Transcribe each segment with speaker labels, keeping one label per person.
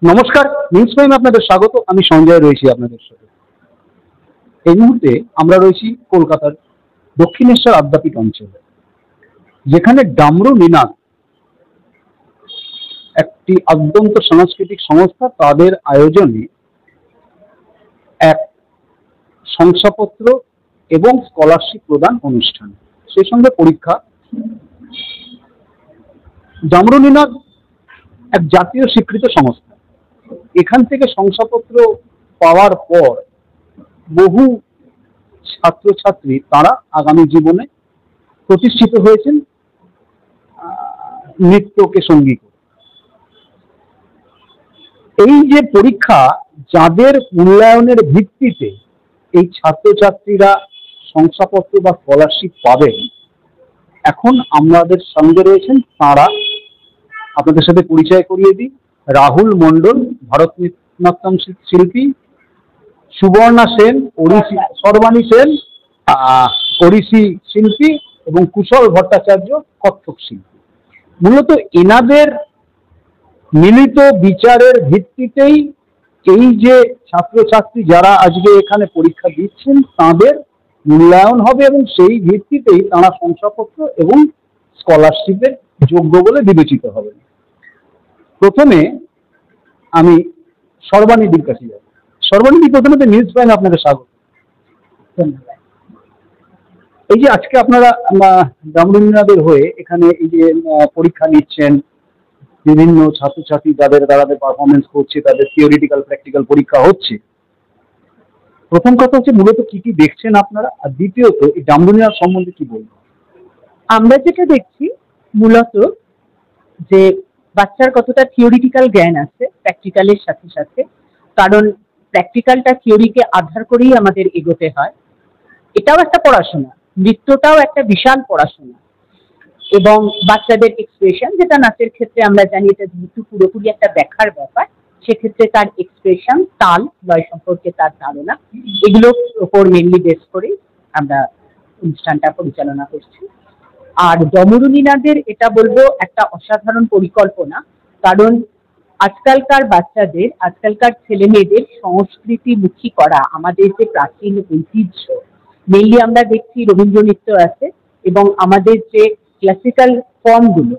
Speaker 1: নমস্কার, নিউজ প্রাইমে আপনাদের স্বাগত। আমি সঞ্জয় রয়েছি আপনাদের সাথে। এই মুহূর্তে আমরা রয়েছি কলকাতার দক্ষিণেশ্বর আদ্যাপীঠ অঞ্চলে, যেখানে ডামরু নিনাদ একটি আদ্যন্ত সাংস্কৃতিক সংস্থা, তাদের আয়োজনে এক শংসাপত্র এবং স্কলারশিপ প্রদান অনুষ্ঠান, সেই সঙ্গে পরীক্ষা। ডামরু নিনাদ এক জাতীয় স্বীকৃত সংস্থা। এখান থেকে শংসাপত্র পাওয়ার পর বহু ছাত্রছাত্রী তারা আগামী জীবনে প্রতিষ্ঠিত হয়েছেন নৃত্যকে সঙ্গী করে। এই যে পরীক্ষা, যাদের মূল্যায়নের ভিত্তিতে এই ছাত্রছাত্রীরা শংসাপত্র বা স্কলারশিপ পাবেন, এখন আমাদের সঙ্গে রয়েছেন তারা। আপনাদের সাথে পরিচয় করিয়ে দিই। রাহুল মণ্ডল, ভারতনাট্যম শিল্পী; সুবর্ণা সেন, ওড়িশি; সর্বাণী সেন, ওড়িশি শিল্পী; এবং কুশল ভট্টাচার্য, কত্থক শিল্পী। মূলত এনাদের মিলিত বিচারের ভিত্তিতেই এই যে ছাত্রছাত্রী যারা আজকে এখানে পরীক্ষা দিচ্ছেন, তাদের মূল্যায়ন হবে এবং সেই ভিত্তিতেই তারা শংসাপত্র এবং স্কলারশিপের যোগ্য বলে বিবেচিত হবে। প্রথমে আমি সর্বাণীদির কাছে যাব। সর্বাণীদি, প্রথমে তো নিউজ প্রাইমে আপনাদের স্বাগত। ধন্যবাদ। এই যে আজকে আপনারা ডামরু নিনাদের হয়ে এখানে এই যে পরীক্ষা নিচ্ছেন, বিভিন্ন ছাত্রছাত্রী যাদের পারফরমেন্স করছে, তাদের থিওরিটিক্যাল প্র্যাকটিক্যাল পরীক্ষা হচ্ছে। প্রথম কথা হচ্ছে মূলত কি কি দেখছেন আপনারা, আর দ্বিতীয়ত এই ডামরু নিনাদ সম্বন্ধে কি বলবেন?
Speaker 2: আমরা যেটা দেখছি মূলত যে বাচ্চার কতটা থিওরিটিক্যাল জ্ঞান আছে প্র্যাকটিক্যালের সাথে সাথে, কারণ প্র্যাকটিক্যালটা থিওরিকে আধার করেই আমাদের এগোতে হয়। এটাও একটা পড়াশোনা, নৃত্যটাও একটা বিশাল পড়াশোনা। এবং বাচ্চাদের এক্সপ্রেশন, যেটা নাচের ক্ষেত্রে আমরা জানি এটা যেহেতু পুরোপুরি একটা দেখার ব্যাপার, সেক্ষেত্রে তার এক্সপ্রেশন, তাল, লয় সম্পর্কে তার ধারণা, এগুলোর উপর মেনলি বেস করে আমরা অনুষ্ঠানটা পরিচালনা করছি। আর ডামরু নিনাদের এটা বলবো একটা অসাধারণ পরিকল্পনা, কারণ আজকালকার বাচ্চাদের, আজকালকার ছেলে মেয়েদের সংস্কৃতিমুখী করা, আমাদের যে প্রাচীন ঐতিহ্য, মেনলি আমরা দেখছি রবীন্দ্র নৃত্য আছে এবং আমাদের যে ক্লাসিক্যাল ফর্মগুলো,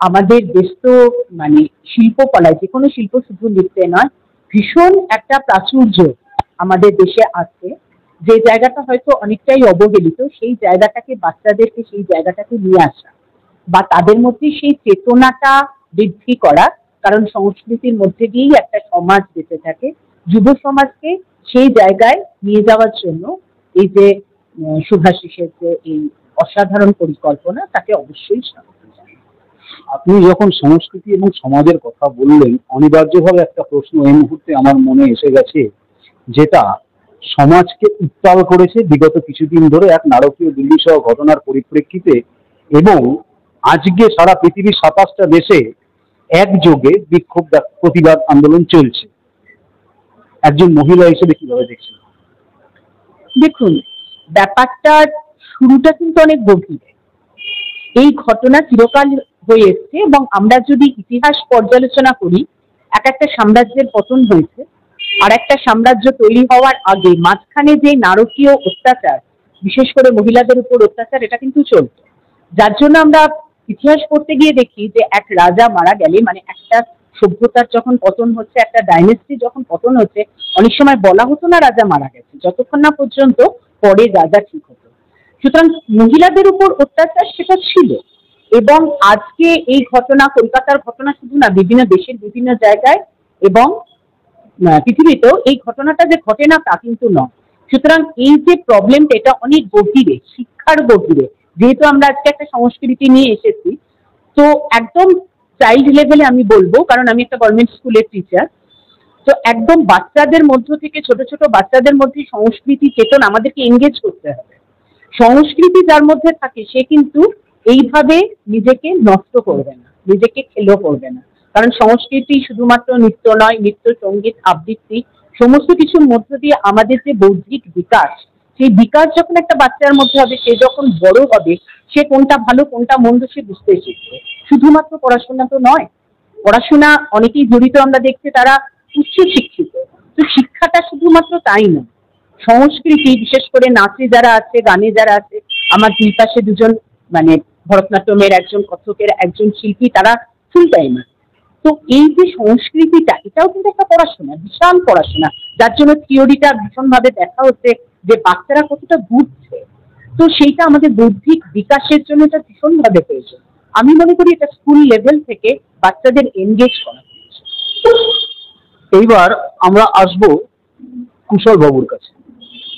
Speaker 2: আমাদের দেশ তো মানে শিল্পকলায়, যে কোনো শিল্প, শুধু নৃত্যে নয়, ভীষণ একটা প্রাচুর্য আমাদের দেশে আছে, যে জায়গাটা হয়তো অনেকটাই অবহেলিত, সেই জায়গাটাকে, বাচ্চাদেরকে সেই জায়গাটাকে নিয়ে আসা বা তাদের মধ্যে সেই চেতনাটা বৃদ্ধি করা, কারণ সংস্কৃতির মধ্যে দিয়েই একটা সমাজ বেঁচে থাকে। যুব সমাজকে সেই জায়গায় নিয়ে যাওয়ার জন্য এই যে শুভাশিসের যে এই অসাধারণ পরিকল্পনা, তাকে অবশ্যই স্বাগত জানাই।
Speaker 1: আপনি যখন সংস্কৃতি এবং সমাজের কথা বললেন, অনিবার্যভাবে একটা প্রশ্ন এই মুহূর্তে আমার মনে এসে গেছে, যেটা সমাজকে উত্তাল করেছে বিগত কিছুদিন ধরে এক নারকীয় দিল্লি সহ ঘটনার পরিপ্রেক্ষিতে, এবং আজকে সারা পৃথিবীর 27টা দেশে একযোগে বিক্ষোভ প্রতিবাদ আন্দোলন চলছে। একজন মহিলা হিসেবে কিভাবে দেখছেন?
Speaker 2: দেখুন, ব্যাপারটার শুরুটা কিন্তু অনেক গভীর। এই ঘটনা চিরকাল হয়ে এসছে এবং আমরা যদি ইতিহাস পর্যালোচনা করি, এক একটা সাম্রাজ্যের পতন হয়েছে, আর একটা সাম্রাজ্য তৈরি হওয়ার আগে মাঝখানে যে নারকীয় অত্যাচার, বিশেষ করে মহিলাদের উপর অত্যাচার, এটা কিন্তু চলত। যার জন্য আমরা ইতিহাস পড়তে গিয়ে দেখি যে এক রাজা মারা গেলে, মানে একটা সভ্যতার যখন পতন হচ্ছে, একটা ডাইনেস্টি যখন পতন হচ্ছে, অনেক সময় বলা হতো না রাজা মারা গেছে, যতক্ষণ না পর্যন্ত পরে রাজা ঠিক হতো। সুতরাং মহিলাদের উপর অত্যাচার সেটা ছিল। এবং আজকে এই ঘটনা, কলকাতার ঘটনা শুধু না, বিভিন্ন দেশের বিভিন্ন জায়গায় এবং পৃথিবীতেও এই ঘটনাটা যে ঘটে না তা কিন্তু নয়। সুতরাং এই যে প্রবলেমটা, এটা অনেক গভীরে, শিক্ষার গভীরে। যেহেতু আমরা আজকে একটা সংস্কৃতি নিয়ে এসেছি, তো একদম চাইল্ড লেভেলে আমি বলবো, কারণ আমি একটা গভর্নমেন্ট স্কুলের টিচার, তো একদম বাচ্চাদের মধ্য থেকে, ছোট ছোট বাচ্চাদের মধ্যে সংস্কৃতি চেতনা আমাদেরকে এনগেজ করতে হবে। সংস্কৃতি যার মধ্যে থাকে সে কিন্তু এইভাবে নিজেকে নষ্ট করবে না, নিজেকে খেলো করবে না। কারণ সংস্কৃতি শুধুমাত্র নৃত্য নয়, নৃত্য, সঙ্গীত, আবৃত্তি, সমস্ত কিছুর মধ্য দিয়ে আমাদের যে বৌদ্ধিক বিকাশ, সেই বিকাশ যখন একটা বাচ্চার মধ্যে হবে, সে যখন বড় হবে, সে কোনটা ভালো কোনটা মন্দ সে বুঝতে শিখবে। শুধুমাত্র পড়াশোনা তো নয়, পড়াশোনা অনেকেই জড়িত আমরা দেখছি, তারা উচ্চ শিক্ষিত। তো শিক্ষাটা শুধুমাত্র তাই না, সংস্কৃতি, বিশেষ করে নাচে যারা আছে, গানে যারা আছে, আমার দুই পাশে দুজন মানে ভরতনাট্যমের একজন, কত্থকের একজন শিল্পী, তারা ফুল টাইমার। তো এই যে সংস্কৃতিটা, এটাও কিন্তু একটা পড়াশোনা, বিশাল পড়াশোনা, যার জন্য থিওরিটা ভীষণভাবে দেখা হচ্ছে যে বাচ্চারা কতটা বুঝছে। তো সেইটা আমাদের বৌদ্ধিক বিকাশের জন্য এটা ভীষণভাবে প্রয়োজন। আমি মনে করি এটা স্কুল লেভেল থেকে বাচ্চাদের এনগেজ করা হচ্ছে।
Speaker 1: এইবার আমরা আসব কুশল বাবুর কাছে।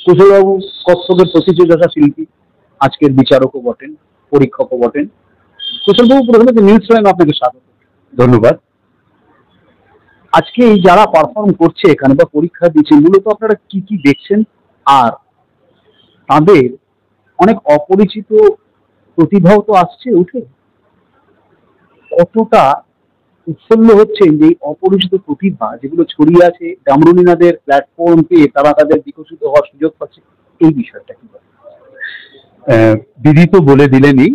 Speaker 1: কুশল বাবু কত্থকের প্রতিযোগিতা শিল্পী, আজকের বিচারকও বটেন, পরীক্ষকও বটেন। কুশল বাবু, প্রথমে নিউজ টাইম আপনাকে স্বাগত। ধন্যবাদ। আজকে এই যারা পারফর্ম করছে এখানে বা পরীক্ষা দিচ্ছে, মূলত আপনারা কি কি দেখছেন, আর তাদের অনেক অপরিচিত প্রতিভাও তো আসছে উঠে, কতটা উৎফুল্ল হচ্ছে যে অপরিচিত প্রতিভা যেগুলো ছড়িয়ে আছে ডামরুলিনাদের প্ল্যাটফর্ম পেয়ে তারা তাদের বিকশিত হওয়ার সুযোগ পাচ্ছে, এই বিষয়টা কি?
Speaker 3: দিদি তো বলে দিলেনই,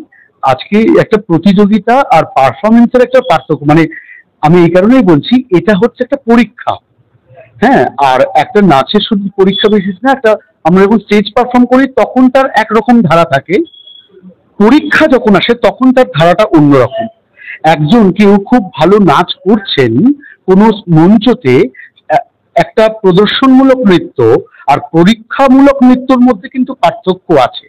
Speaker 3: আজকে একটা প্রতিযোগিতা আর পারফরমেন্সের একটা পার্থক্য। মানে আমি এই কারণেই বলছি, এটা হচ্ছে একটা পরীক্ষা। হ্যাঁ, আর একটা নাচের শুধু পরীক্ষা বিশেষ না, একটা আমরা যখন স্টেজ পারফর্ম করি তখন তার একরকম ধারা থাকে, পরীক্ষা যখন আসে তখন তার ধারাটা অন্যরকম। একজন কেউ খুব ভালো নাচ করছেন কোনো মঞ্চতে, একটা প্রদর্শনমূলক নৃত্য আর পরীক্ষামূলক নৃত্যর মধ্যে কিন্তু পার্থক্য আছে।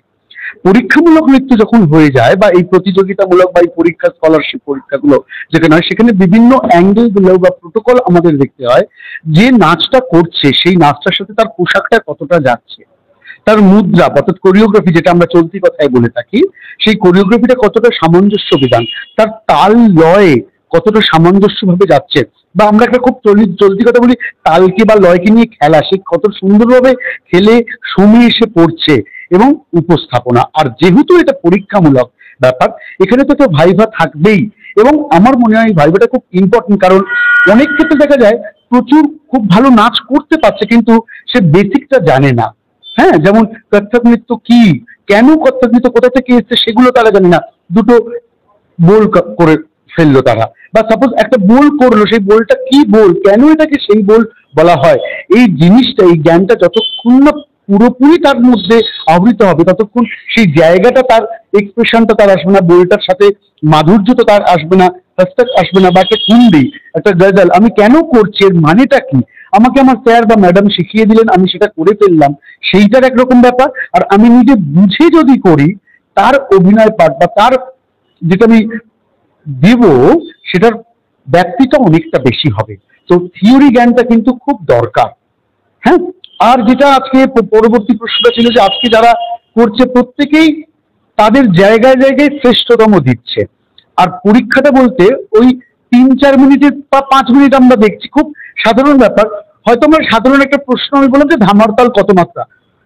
Speaker 3: পরীক্ষামূলক নৃত্য যখন হয়ে যায় বা এই প্রতিযোগিতামূলক বা এই পরীক্ষা, স্কলারশিপ পরীক্ষাগুলো যেখানে হয়, সেখানে বিভিন্ন অ্যাঙ্গেলগুলো বা প্রোটোকল আমাদের দেখতে হয়। যে নাচটা করছে সেই নাচটার সাথে তার পোশাকটা কতটা যাচ্ছে, তার মুদ্রা অর্থাৎ কোরিওগ্রাফি, যেটা আমরা চলতি কথায় বলে থাকি, সেই কোরিওগ্রাফিটা কতটা সামঞ্জস্য বিধান, তার তাল লয়ে কতটা সামঞ্জস্যভাবে যাচ্ছে, বা আমরা একটা খুব চলতি কথা বলি তালকে বা লয়কে নিয়ে খেলা, সে কত সুন্দরভাবে খেলে সময় এসে পড়ছে এবং উপস্থাপনা। আর যেহেতু এটা পরীক্ষামূলক ব্যাপার, এখানে তো ভাইভা থাকবেই, এবং আমার মনে হয় ভাইভাটা খুব ইম্পর্টেন্ট। কারণ অনেক ক্ষেত্রে দেখা যায় প্রচুর খুব ভালো নাচ করতে পারছে কিন্তু সে বেসিকটা জানে না। হ্যাঁ, যেমন কত্থক নৃত্য কি, কেন কত্থক নৃত্য কোথা থেকে এসছে সেগুলো তারা জানে না, দুটো বোল করে ফেললো তারা, বা সাপোজ একটা বোল করলো, সেই বোলটা কি বোল, কেন এটাকে সেই বোল বলা হয়, এই জিনিসটা, এই জ্ঞানটা যতক্ষণ না পুরোপুরি তার মধ্যে আবৃত হবে ততক্ষণ সেই জায়গাটা, তার এক্সপ্রেশনটা তার আসবে না, বোলটার সাথে মাধুর্য তো তার আসবে না, হস্তক আসবে না, বা একটা কুন্ডি, একটা গজল আমি কেন করছি, এর মানেটা কি, আমাকে আমার স্যার বা ম্যাডাম শিখিয়ে দিলেন, আমি সেটা করে ফেললাম, সেইটার একরকম ব্যাপার। আর আমি নিজে বুঝে যদি করি, তার অভিনয় পাঠ বা তার যেটা আমি দেব, সেটার ব্যাপ্তিটা অনেকটা বেশি হবে। তো থিওরি জ্ঞানটা কিন্তু খুব দরকার। হ্যাঁ, আর যেটা আজকে পরবর্তী প্রশ্নটা ছিল যে আজকে যারা করছে প্রত্যেকেই তাদের জায়গায় জায়গায় শ্রেষ্ঠতম দিচ্ছে। আর পরীক্ষাটা বলতে ওই 3-4 মিনিটের বা 5 মিনিট আমরা দেখছি, খুব সাধারণ ব্যাপার। হয়তো আমরা সাধারণ একটা প্রশ্ন আমি বললাম যে ধামার তাল কত মাত্রা,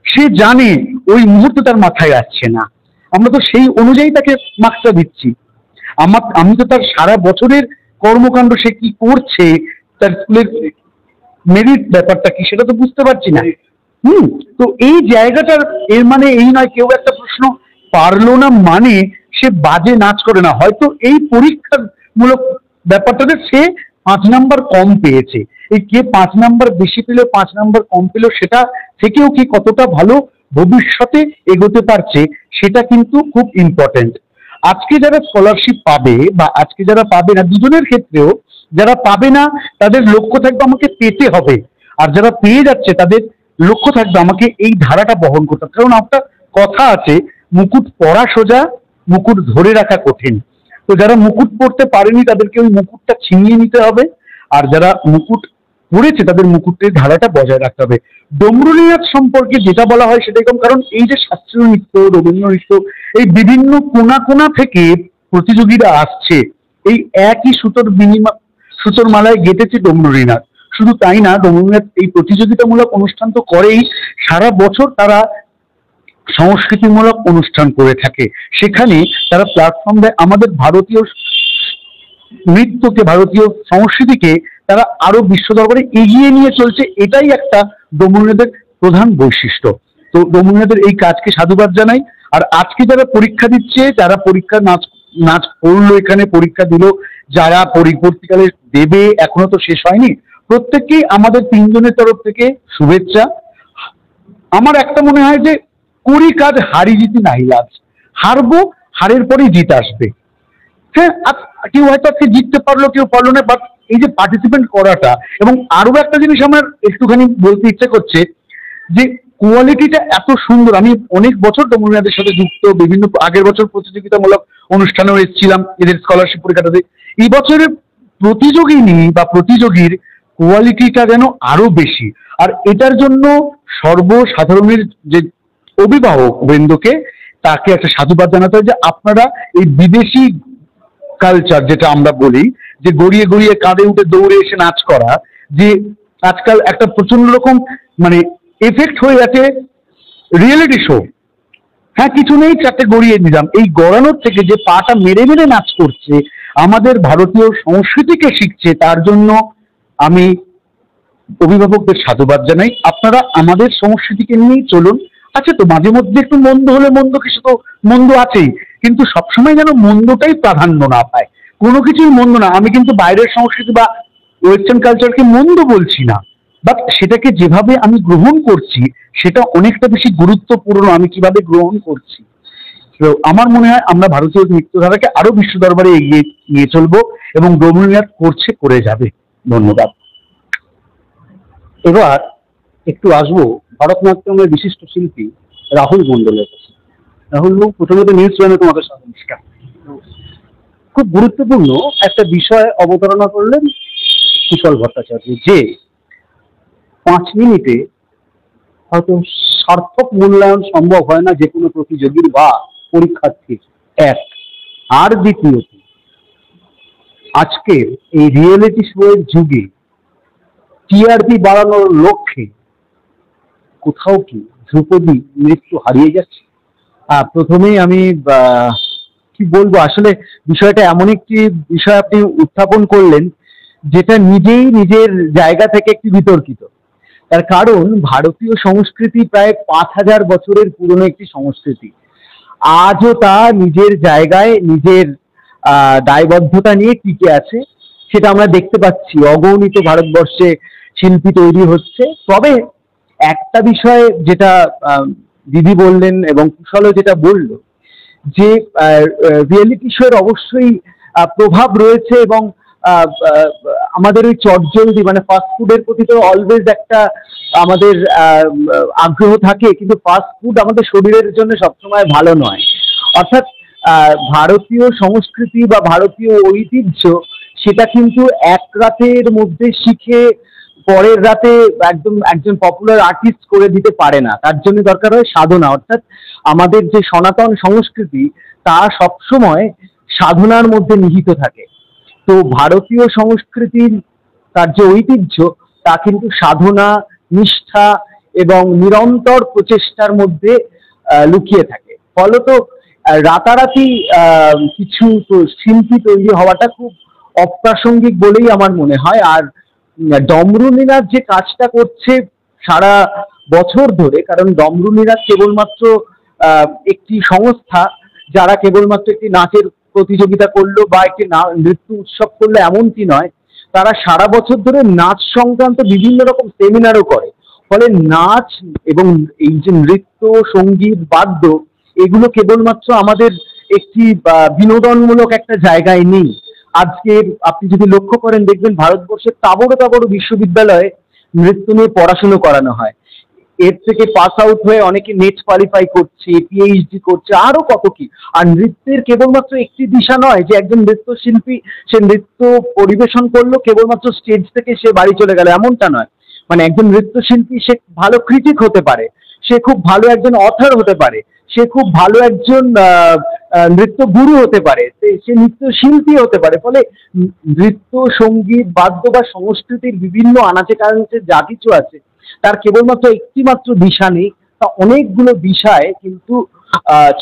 Speaker 3: সে জানে, ওই মুহূর্তে তার মাথায় আসছে না, আমরা তো সেই অনুযায়ী তাকে মার্কসটা দিচ্ছি। আমি তো তার সারা বছরের কর্মকাণ্ড, সে কি করছে, তার স্কুলের মেরিট ব্যাপারটা কি, সেটা তো বুঝতে পারছি না। তো এই জায়গাটার, এর মানে এই নয় কেউ একটা প্রশ্ন পারলো না মানে সে বাজে নাচ করে না, হয়তো এই পরীক্ষামূলক ব্যাপারটাতে সে 5 নাম্বার কম পেয়েছে। এই কে 5 নাম্বার বেশি পেল, 5 নাম্বার কম পেল, সেটা থেকেও কি কতটা ভালো ভবিষ্যতে এগোতে পারছে, সেটা কিন্তু খুব ইম্পর্টেন্ট। আজকে যারা স্কলারশিপ পাবে বা আজকে যারা পাবে না, দুজনের ক্ষেত্রেও যারা পাবে না তাদের লক্ষ্য থাকবে আমাকে পেতে হবে, আর যারা পেয়ে যাচ্ছে তাদের লক্ষ্য থাকবে আমাকে এই ধারাটা বহন করতে হবে। কারণ একটা কথা আছে, মুকুট পরা সোজা, মুকুট ধরে রাখা কঠিন। তো যারা মুকুট পরতে পারেনি তাদেরকে ওই মুকুটটা ছিনিয়ে নিতে হবে, আর যারা মুকুট পড়েছে তাদের মুকুটের ধারাটা বজায় রাখতে হবে। ডমরুলি নাচ সম্পর্কে যেটা বলা হয় সেটা এরকম, কারণ এই যে শাস্ত্রীয় নৃত্য, রবীন্দ্র নৃত্য, এই বিভিন্ন কোনা কোনা থেকে প্রতিযোগীরা আসছে, এই একই সুতোর মালায় গেঁথেছে ডমরুলি নাচ। শুধু তাই না, ডমরুলি নাচ এই প্রতিযোগিতামূলক অনুষ্ঠান তো করেই, সারা বছর তারা সংস্কৃতিমূলক অনুষ্ঠান করে থাকে, সেখানে তারা প্ল্যাটফর্ম দেয় আমাদের ভারতীয় নৃত্যকে, ভারতীয় সংস্কৃতিকে তারা আরো বিশ্ব দরবারে এগিয়ে নিয়ে চলছে। এটাই একটা ডমরুলিনাদের প্রধান বৈশিষ্ট্য। তো ডমরুলিনাদের এই কাজকে সাধুবাদ জানাই। আর আজকে যারা পরীক্ষা দিচ্ছে, যারা পরীক্ষা নাচ নাচ পড়লো, এখানে পরীক্ষা দিল, যারা পরবর্তীকালে দেবে, এখনো তো শেষ হয়নি, প্রত্যেককেই আমাদের তিনজনের তরফ থেকে শুভেচ্ছা। আমার একটা মনে হয় যে করি কাজ হারি জিতি নাহি লাজ, হারবো, হারের পরেই জিত আসবে। হ্যাঁ, কেউ হয়তো আজকে জিততে পারলো, কেউ পারলো না, বাট এই যে পার্টিসিপেন্ট করাটা। এবং আরো একটা জিনিস আমার একটুখানি বলতে ইচ্ছে করছে যে কোয়ালিটিটা এত সুন্দর। আমি অনেক বছর ডমরুনিয়াদের সাথে যুক্ত, বিভিন্ন আগের বছর প্রতিযোগিতামূলক অনুষ্ঠানেও এসেছিলাম এদের স্কলারশিপ পরীক্ষাটাতে। এই বছরের প্রতিযোগিনী বা প্রতিযোগীর কোয়ালিটিটা যেন আরো বেশি। আর এটার জন্য সর্বসাধারণের যে অভিভাবক বৃন্দকে, তাকে একটা সাধুবাদ জানাতে হয় যে আপনারা এই বিদেশি কালচার, যেটা আমরা বলি যে গড়িয়ে গড়িয়ে কাঁধে উঠে দৌড়ে এসে নাচ করা, যে আজকাল একটা প্রচন্ড রকম মানে এফেক্ট হয়ে গেছে রিয়েলিটি শো। হ্যাঁ, কিছু নেই, চারটে গড়িয়ে দিলাম, এই গড়ানোর থেকে যে পাটা মেরে মেরে নাচ করছে, আমাদের ভারতীয় সংস্কৃতিকে শিখছে, তার জন্য আমি অভিভাবকদের সাধুবাদ জানাই। আপনারা আমাদের সংস্কৃতিকে নিয়েই চলুন। আচ্ছা, তো মাঝে মধ্যে একটু মন্দ হলে, মন্দ কিছু তো মন্দ আছেই, কিন্তু সবসময় যেন মন্দটাই প্রাধান্য না পায়, কোনো কিছুই মন্দ না। আমি কিন্তু বাইরের সংস্কৃতি বা ওয়েস্টার্ন কালচারকে মন্দ বলছি না, বাট সেটাকে যেভাবে আমি গ্রহণ করছি সেটা অনেকটা বেশি গুরুত্বপূর্ণ, আমি কিভাবে গ্রহণ করছি। তো আমার মনে হয় আমরা ভারতীয় নৃত্যধারাকে আরো বিশ্ব দরবারে এগিয়ে নিয়ে চলবো, এবং ডমরুনিয়া করছে, করে যাবে। ধন্যবাদ।
Speaker 1: এবার একটু আসবো ভারতনাট্যমের বিশিষ্ট শিল্পী রাহুল মণ্ডলের কাছে। রাহুল বাবু, প্রথমত নিউজ চ্যানেলে তোমাকে নমস্কার। খুব গুরুত্বপূর্ণ একটা বিষয় অবতারণা করলেন কুশল ভট্টাচার্য, যে 5 মিনিটে হয়তো সার্থক মূল্যায়ন সম্ভব হয় না যে কোনো প্রতিযোগীর বা পরীক্ষার্থীর, এক। আর দ্বিতীয়ত, আজকের এই রিয়েলিটি শো এর যুগে টিআরপি বাড়ানোর লক্ষ্যে কোথাও কি ধ্রুপদী নৃত্য হারিয়ে যাচ্ছে?
Speaker 4: প্রথমেই আমি কি বলবো, আসলে বিষয়টা এমন একটি বিষয় আপনি উত্থাপন করলেন যেটা নিজেই নিজের জায়গা থেকে একটি বিতর্কিত। তার কারণ ভারতীয় সংস্কৃতি প্রায় 5000 বছরের পুরনো একটি সংস্কৃতি। আজও তা নিজের জায়গায় নিজের দায়বদ্ধতা নিয়ে টিকে আছে, সেটা আমরা দেখতে পাচ্ছি। অগণিত ভারতবর্ষে শিল্পী তৈরি হচ্ছে। তবে একটা বিষয় যেটা দিদি বললেন এবং কুশলও যেটা বলল, যে রিয়েলিটি শো এর অবশ্যই প্রভাব রয়েছে, এবং আমাদের ওই চটজলদি মানে ফাস্ট ফুডের প্রতি তো অলওয়েজ একটা আমাদের আগ্রহ থাকে, কিন্তু ফাস্ট ফুড আমাদের শরীরের জন্য সবসময় ভালো নয়। অর্থাৎ ভারতীয় সংস্কৃতি বা ভারতীয় ঐতিহ্য, সেটা কিন্তু এক রাতের মধ্যে শিখে পরের রাতে একদম একজন পপুলার আর্টিস্ট করে দিতে পারে না। তার জন্য দরকার হয় সাধনা। অর্থাৎ আমাদের যে সনাতন সংস্কৃতি, তা সবসময় সাধনার মধ্যে নিহিত থাকে। তো ভারতীয় সংস্কৃতির তার যে ঐতিহ্য, তা কিন্তু সাধনা, নিষ্ঠা এবং নিরন্তর প্রচেষ্টার মধ্যে লুকিয়ে থাকে। ফলত রাতারাতি কিছু শিল্পী তৈরি হওয়াটা খুব অপ্রাসঙ্গিক বলেই আমার মনে হয়। আর ডমরুনিনাথ যে কাজটা করছে সারা বছর ধরে, কারণ ডমরুনিনাথ কেবলমাত্র একটি সংস্থা যারা কেবলমাত্র একটি নাচের প্রতিযোগিতা করলো বা একটি নৃত্য উৎসব করলো এমনটি নয়, তারা সারা বছর ধরে নাচ সংক্রান্ত বিভিন্ন রকম সেমিনারও করে। ফলে নাচ এবং এই যে নৃত্য, সঙ্গীত, বাদ্য, এগুলো কেবলমাত্র আমাদের একটি বিনোদনমূলক একটা জায়গায় নেই। আজকে আপনি যদি লক্ষ্য করেন, দেখবেন ভারতবর্ষের তাবড় তাবড় বিশ্ববিদ্যালয়ে নৃত্য নিয়ে পড়াশুনো করানো হয়। এর থেকে পাস আউট হয়ে অনেকে নেট কোয়ালিফাই করছে, পিএইচডি করছে, আরো কত কি। আর নৃত্যের কেবলমাত্র একটি দিশা নয় যে একজন নৃত্যশিল্পী সে নৃত্য পরিবেশন করলো, কেবলমাত্র স্টেজ থেকে সে বাড়ি চলে গেল, এমনটা নয়। মানে একজন নৃত্যশিল্পী সে ভালো ক্রিটিক হতে পারে, সে খুব ভালো একজন অথর হতে পারে, সে খুব ভালো একজন নৃত্য গুরু হতে পারে, সে নৃত্যশিল্পী হতে পারে। ফলে নৃত্য, সঙ্গীত, বাদ্য বা সংস্কৃতির বিভিন্ন আনাচে কানাচে যা কিছু আছে, তার কেবলমাত্র একটি মাত্র দিশা নেই, তা অনেকগুলো দিশায় কিন্তু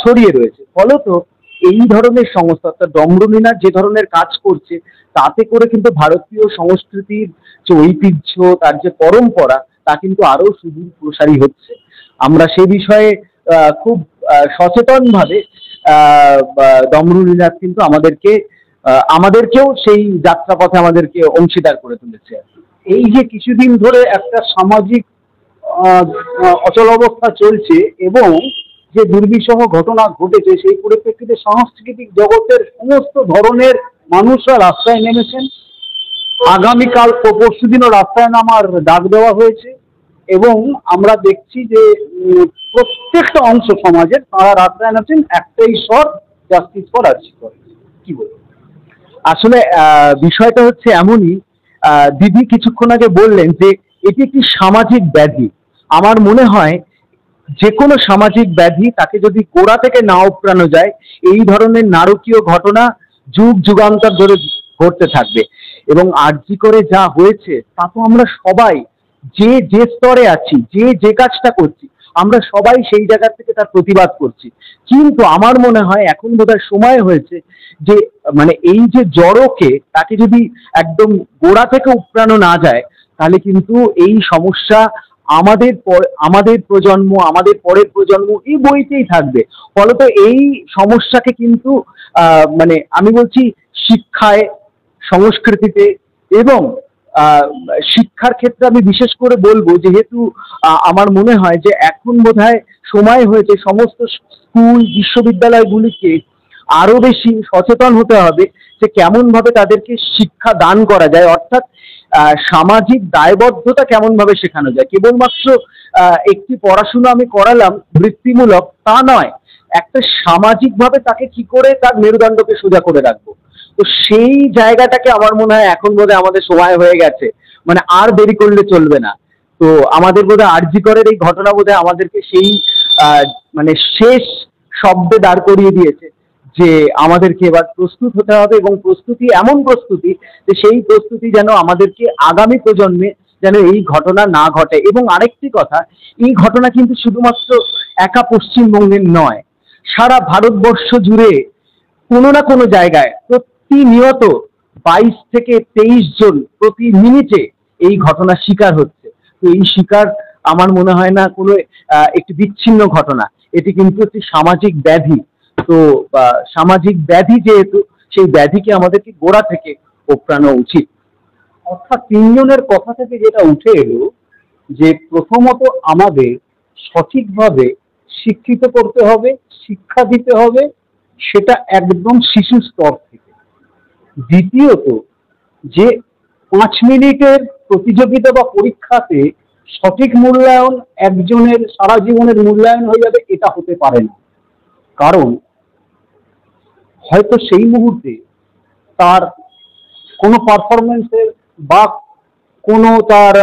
Speaker 4: ছড়িয়ে রয়েছে। ফলত এই ধরনের সংস্থা, অর্থাৎ ডমরুনিনাথ যে ধরনের কাজ করছে, তাতে করে কিন্তু ভারতীয় সংস্কৃতির যে ঐতিহ্য, তার যে পরম্পরা, তা কিন্তু আরো সুদূর প্রসারী হচ্ছে। আমরা সে বিষয়ে খুব সচেতনভাবে ডমরুলীনাথ কিন্তু আমাদেরকেও সেই যাত্রাপথে আমাদেরকে অংশীদার করে তুলেছে।
Speaker 1: এই যে কিছুদিন ধরে একটা সামাজিক অচলাবস্থা চলছে এবং যে দুর্বিষহ ঘটনা ঘটেছে, সেই পরিপ্রেক্ষিতে সাংস্কৃতিক জগতের সমস্ত ধরনের মানুষরা রাস্তায় নেমেছেন। আগামীকাল পরশু দিনও রাস্তায় নামার ডাক দেওয়া হয়েছে এবং আমরা দেখছি যে প্রত্যেকটা অংশ সমাজের তারা রাস্তায় নামছেন একটাই স্বর, জাস্টিস ফর আরজি কর। কি বলবো?
Speaker 4: আসলে বিষয়টা হচ্ছে এমনই, দিদি কিছুক্ষণ আগে বললেন যে এটি একটি সামাজিক ব্যাধি। আমার মনে হয় যে কোনো সামাজিক ব্যাধি তাকে যদি গোড়া থেকে না উপড়ানো যায়, এই ধরনের নারকীয় ঘটনা যুগ যুগান্তর ধরে ঘটতে থাকবে। এবং আরজি করে যা হয়েছে তা তো আমরা সবাই যে স্তরে আছি, যে কাজটা করছি, আমরা সবাই সেই জায়গা থেকে তার প্রতিবাদ করছি। কিন্তু আমার মনে হয় এখন বোধহয় সময় হয়েছে যে মানে এই যে জড়কে তাকে যদি একদম গোড়া থেকে উপড়ানো না যায়, তাহলে কিন্তু এই সমস্যা আমাদের প্রজন্ম, আমাদের পরের প্রজন্ম এই বইতেই থাকবে। ফলত এই সমস্যাকে কিন্তু মানে আমি বলছি শিক্ষায়, সংস্কৃতিতে এবং শিক্ষার ক্ষেত্রে আমি বিশেষ করে বলবো, যেহেতু আমার মনে হয় যে এখন বোধহয় সময় হয়েছে সমস্ত স্কুল বিশ্ববিদ্যালয়গুলিকে আরো বেশি সচেতন হতে হবে যে কেমন ভাবে তাদেরকে শিক্ষা দান করা যায়, অর্থাৎ সামাজিক দায়বদ্ধতা কেমন ভাবে শেখানো যায়। কেবলমাত্র একটি পড়াশোনা আমি করালাম বৃত্তিমূলক তা নয়, একটা সামাজিক ভাবে তাকে কি করে তার মেরুদণ্ডকে সোজা করে রাখবো। তো সেই জায়গাটাকে আমার মনে হয় এখন বোধহয় আমাদের সময় হয়ে গেছে, মানে আর দেরি করলে চলবে না। তো আমাদের বোধহয় আরজি করের এই ঘটনা বোধহয় আমাদেরকে সেই মানে শেষ শব্দে দাঁড় করিয়ে দিয়েছে যে আমাদেরকে এবার প্রস্তুত হতে হবে, এবং প্রস্তুতি এমন প্রস্তুতি যে সেই প্রস্তুতি যেন আমাদেরকে আগামী প্রজন্মে যেন এই ঘটনা না ঘটে। এবং আরেকটি কথা, এই ঘটনা কিন্তু শুধুমাত্র একা পশ্চিমবঙ্গের নয়, সারা ভারতবর্ষ জুড়ে কোনো না কোনো জায়গায় প্রতিনিয়ত 22 থেকে 23 জন প্রতি মিনিটে এই ঘটনার শিকার হচ্ছে। তো এই শিকার আমার মনে হয় না কোনো একটি বিচ্ছিন্ন ঘটনা, এটি কিন্তু একটি সামাজিক ব্যাধি। তো সামাজিক ব্যাধি যেহেতু, সেই ব্যাধিকে আমাদেরকে গোড়া থেকে উপড়ানো উচিত।
Speaker 1: অর্থাৎ তিনজনের কথা থেকে যেটা উঠে এলো যে প্রথমত আমাদের সঠিকভাবে শিক্ষিত করতে হবে, শিক্ষা দিতে হবে, সেটা একদম শিশু স্তর থেকে। দ্বিতীয়ত যে 5 মিনিটের প্রতিযোগিতা বা পরীক্ষাতে সঠিক মূল্যায়ন একজনের সারা জীবনের মূল্যায়ন হয়ে যাবে, এটা হতে পারে না। কারণ হয়তো সেই মুহূর্তে তার কোনো পারফরমেন্সের বা কোনো তার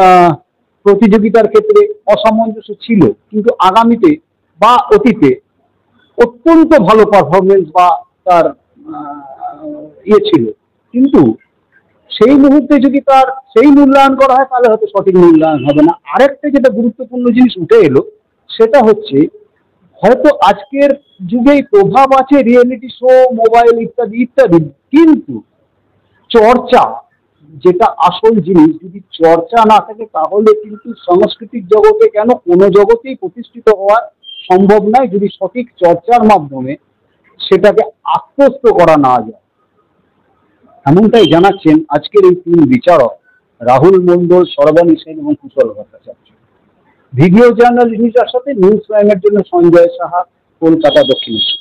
Speaker 1: প্রতিযোগিতার ক্ষেত্রে অসামঞ্জস্য ছিল, কিন্তু আগামীতে বা অতীতে অত্যন্ত ভালো পারফরমেন্স বা তার ছিল, কিন্তু সেই মুহূর্তে যদি তার সেই মূল্যায়ন করা হয় তাহলে হয়তো সঠিক মূল্যায়ন হবে না। আরেকটা যেটা গুরুত্বপূর্ণ জিনিস উঠে এলো সেটা হচ্ছে হয়তো আজকের যুগেই প্রভাব আছে রিয়েলিটি শো, মোবাইল ইত্যাদি ইত্যাদি, কিন্তু চর্চা যেটা আসল জিনিস, যদি চর্চা না থাকে তাহলে কিন্তু সাংস্কৃতিক জগতে কেন কোনো জগতেই প্রতিষ্ঠিত হওয়া সম্ভব নয় যদি সঠিক চর্চার মাধ্যমে সেটাকে আত্মস্থ করা না যায়। এমনটাই জানাচ্ছেন আজকের এই 3 বিচারক, রাহুল মণ্ডল, সর্বাণী সেন এবং কুশল ভট্টাচার্য। ভিডিও জার্নালিস্ট নিউজের সাথে নিউজ প্রাইমের জন্য সঞ্জয় সাহা, কলকাতা, দক্ষিণেশ্বর।